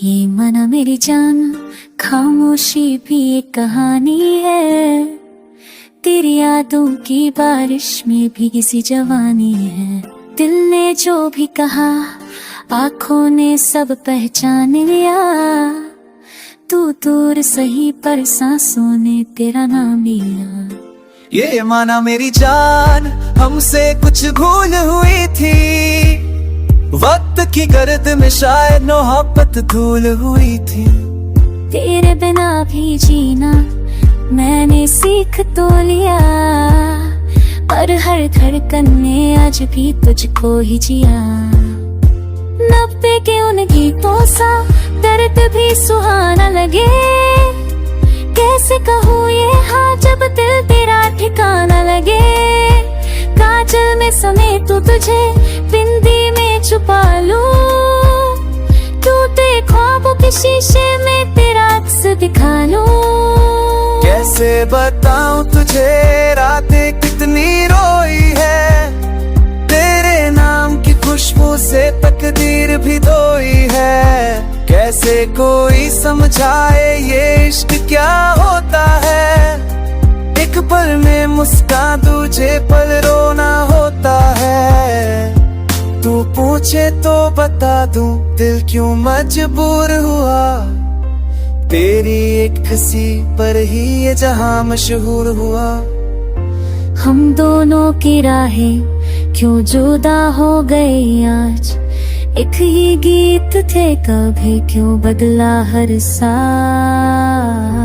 ये मना मेरी जान, खामोशी भी एक कहानी है। तेरी यादों की बारिश में भीगी सी जवानी है। दिल ने जो भी कहा, आँखों ने सब पहचान लिया। तू दूर सही पर सांसों ने तेरा नाम लिया। ये माना मेरी जान, हमसे कुछ भूल हुई थी। वक्त की गर्द में शायद मोहब्बत धूल हुई थी। तेरे बिना भी जीना मैंने सीख तो लिया, पर हर धड़कन ने आज भी तुझको ही जिया। 90 के उन गीतों सा दर्द भी सुहाना लगे। कैसे कहूँ ये हाँ जब दिल तेरा ठिकाना लगे। काजल में समेटूं तुझे, बिंदी में छुपा लूं। टूटे ख्वाबों के शीशे में तेरा अक्स दिखा लूं। कैसे बताऊं तुझे रातें कितनी रोई है। तेरे नाम की खुशबू से तकदीर भी धोई है। कैसे कोई समझाए ये इश्क क्या होता है। एक पल में मुस्कान दूजे पल रोना होता है। तू पूछे तो बता दूं दिल क्यों मजबूर हुआ। तेरी एक हंसी पर ही ये जहां मशहूर हुआ। हम दोनों की राहें क्यों जुदा हो गई आज। एक ही गीत थे कभी क्यों बदला हर सांस।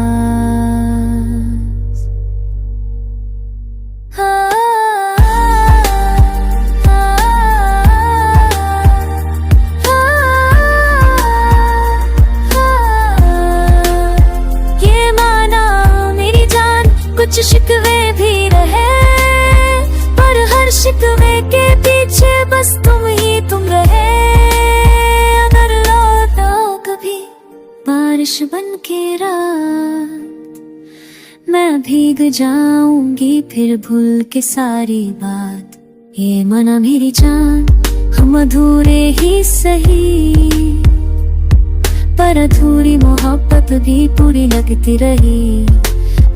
ये माना मेरी जान, कुछ शिकवे भी रहे, पर हर शिकवे के पीछे बस तुम ही तुम रहे। अगर लौटो कभी बारिश बन के रात, मैं भीग जाऊंगी फिर भूल के सारी बात। ये मना मेरी जान, हम अधूरे ही सही, पर अधूरी मोहब्बत भी पूरी लगती रही।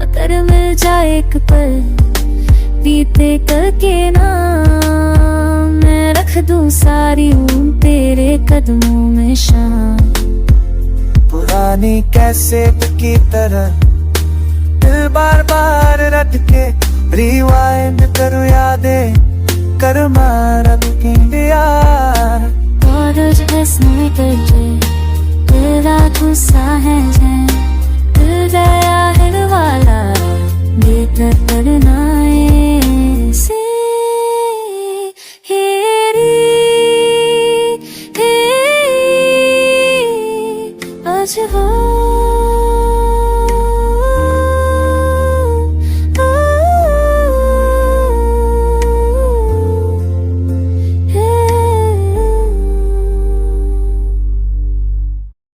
अगर मिल जाए एक पल बीते कल के नाम, मैं रख दूं सारी उम्र तेरे कदमों में शाम। पुरानी कैसेट की तरह दिल बार बार रट के रिवाइंड करूं यादें कर मारा यार। बादल हंसने तुझे दिल गुस्सा है दिल दया है वाला बेहतर करना से हेरी आज हो